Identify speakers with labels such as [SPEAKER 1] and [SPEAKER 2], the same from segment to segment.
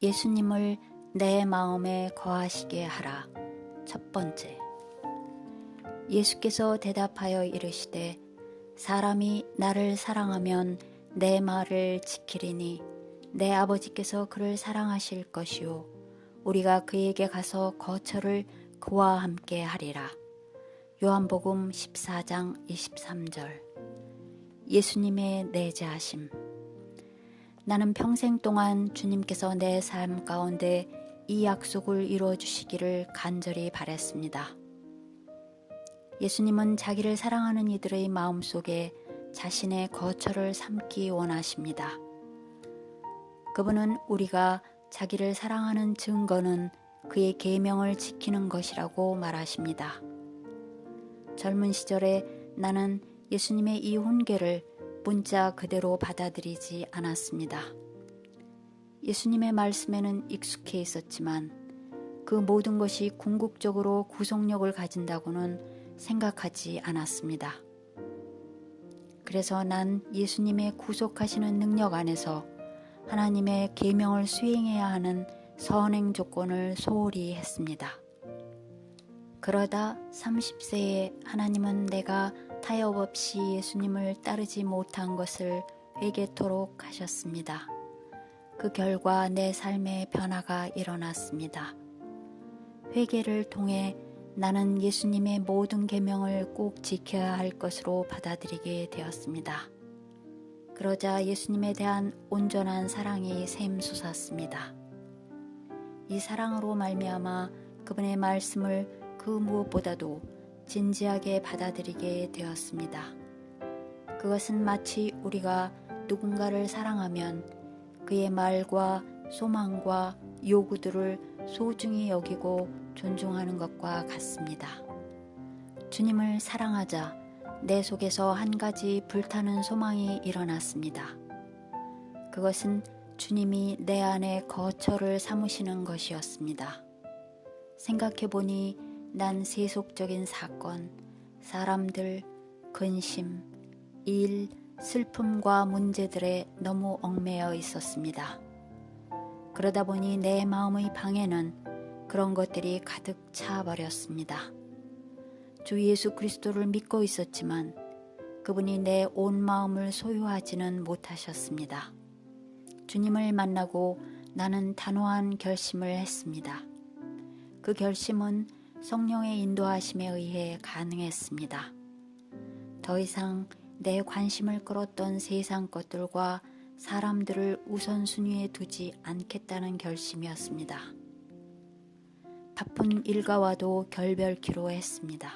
[SPEAKER 1] 예수님을 내 마음에 거하시게 하라. 첫 번째, 예수께서 대답하여 이르시되 사람이 나를 사랑하면 내 말을 지키리니 내 아버지께서 그를 사랑하실 것이요 우리가 그에게 가서 거처를 그와 함께 하리라. 요한복음 14장 23절. 예수님의 내재하심. 나는 평생 동안 주님께서 내 삶 가운데 이 약속을 이루어 주시기를 간절히 바랬습니다. 예수님은 자기를 사랑하는 이들의 마음속에 자신의 거처를 삼기 원하십니다. 그분은 우리가 자기를 사랑하는 증거는 그의 계명을 지키는 것이라고 말하십니다. 젊은 시절에 나는 예수님의 이 훈계를 문자 그대로 받아들이지 않았습니다. 예수님의 말씀에는 익숙해 있었지만 그 모든 것이 궁극적으로 구속력을 가진다고는 생각하지 않았습니다. 그래서 난 예수님의 구속하시는 능력 안에서 하나님의 계명을 수행해야 하는 선행 조건을 소홀히 했습니다. 그러다 30세에 하나님은 내가 타협 없이 예수님을 따르지 못한 것을 회개토록 하셨습니다. 그 결과 내 삶에 변화가 일어났습니다. 회개를 통해 나는 예수님의 모든 계명을 꼭 지켜야 할 것으로 받아들이게 되었습니다. 그러자 예수님에 대한 온전한 사랑이 샘솟았습니다. 이 사랑으로 말미암아 그분의 말씀을 그 무엇보다도 진지하게 받아들이게 되었습니다. 그것은 마치 우리가 누군가를 사랑하면 그의 말과 소망과 요구들을 소중히 여기고 존중하는 것과 같습니다. 주님을 사랑하자 내 속에서 한 가지 불타는 소망이 일어났습니다. 그것은 주님이 내 안에 거처를 삼으시는 것이었습니다. 생각해보니 난 세속적인 사건, 사람들, 근심, 일, 슬픔과 문제들에 너무 얽매여 있었습니다. 그러다 보니 내 마음의 방에는 그런 것들이 가득 차 버렸습니다. 주 예수 그리스도를 믿고 있었지만 그분이 내 온 마음을 소유하지는 못하셨습니다. 주님을 만나고 나는 단호한 결심을 했습니다. 그 결심은 성령의 인도하심에 의해 가능했습니다. 더 이상 내 관심을 끌었던 세상 것들과 사람들을 우선순위에 두지 않겠다는 결심이었습니다. 바쁜 일과와도 결별키로 했습니다.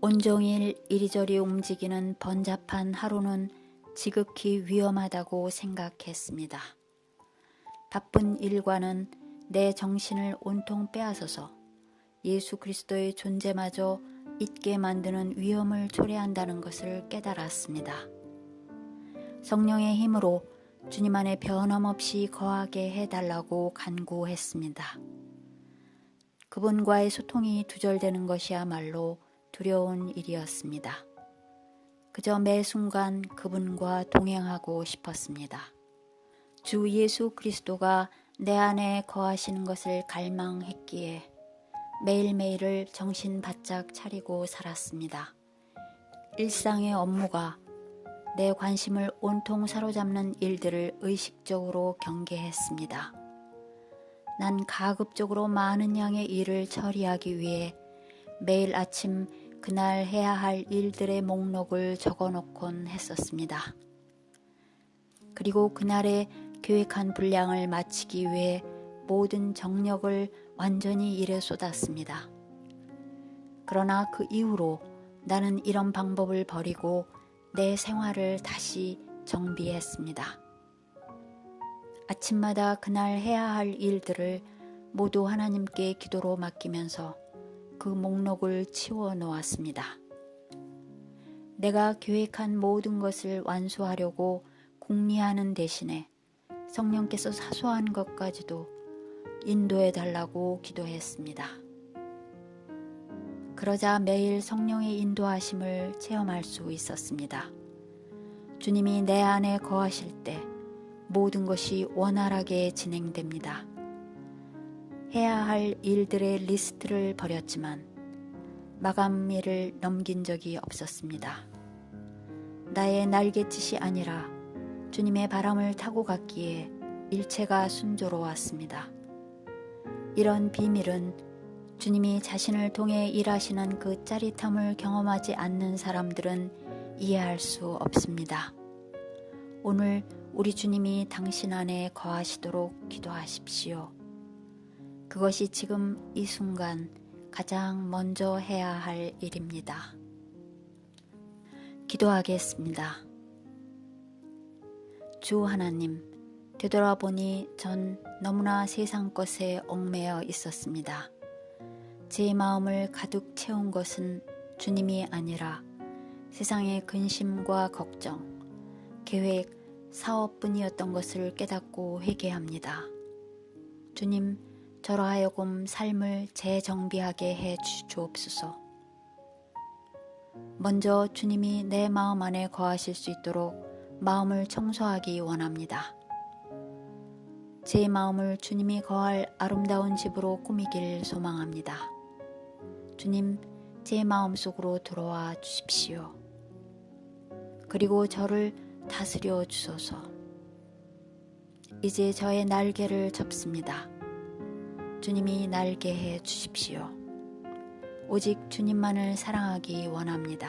[SPEAKER 1] 온종일 이리저리 움직이는 번잡한 하루는 지극히 위험하다고 생각했습니다. 바쁜 일과는 내 정신을 온통 빼앗아서 예수 그리스도의 존재마저 잊게 만드는 위험을 초래한다는 것을 깨달았습니다. 성령의 힘으로 주님 안에 변함없이 거하게 해달라고 간구했습니다. 그분과의 소통이 두절되는 것이야말로 두려운 일이었습니다. 그저 매 순간 그분과 동행하고 싶었습니다. 주 예수 그리스도가 내 안에 거하시는 것을 갈망했기에 매일매일을 정신 바짝 차리고 살았습니다. 일상의 업무가 내 관심을 온통 사로잡는 일들을 의식적으로 경계했습니다. 난 가급적으로 많은 양의 일을 처리하기 위해 매일 아침 그날 해야 할 일들의 목록을 적어놓곤 했었습니다. 그리고 그날의 계획한 분량을 마치기 위해 모든 정력을 완전히 일에 쏟았습니다. 그러나 그 이후로 나는 이런 방법을 버리고 내 생활을 다시 정비했습니다. 아침마다 그날 해야 할 일들을 모두 하나님께 기도로 맡기면서 그 목록을 치워 놓았습니다. 내가 계획한 모든 것을 완수하려고 궁리하는 대신에 성령께서 사소한 것까지도 인도해 달라고 기도했습니다. 그러자 매일 성령의 인도하심을 체험할 수 있었습니다. 주님이 내 안에 거하실 때 모든 것이 원활하게 진행됩니다. 해야 할 일들의 리스트를 버렸지만 마감일을 넘긴 적이 없었습니다. 나의 날갯짓이 아니라 주님의 바람을 타고 갔기에 일체가 순조로웠습니다. 이런 비밀은 주님이 자신을 통해 일하시는 그 짜릿함을 경험하지 않는 사람들은 이해할 수 없습니다. 오늘 우리 주님이 당신 안에 거하시도록 기도하십시오. 그것이 지금 이 순간 가장 먼저 해야 할 일입니다. 기도하겠습니다. 주 하나님, 되돌아보니 전 너무나 세상 것에 얽매여 있었습니다. 제 마음을 가득 채운 것은 주님이 아니라 세상의 근심과 걱정, 계획, 사업뿐이었던 것을 깨닫고 회개합니다. 주님, 저로 하여금 삶을 재정비하게 해 주옵소서. 먼저 주님이 내 마음 안에 거하실 수 있도록 마음을 청소하기 원합니다. 제 마음을 주님이 거할 아름다운 집으로 꾸미길 소망합니다. 주님, 제 마음속으로 들어와 주십시오. 그리고 저를 다스려 주소서. 이제 저의 날개를 접습니다. 주님이 날개 해 주십시오. 오직 주님만을 사랑하기 원합니다.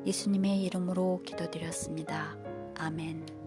[SPEAKER 1] 예수님의 이름으로 기도드렸습니다. 아멘.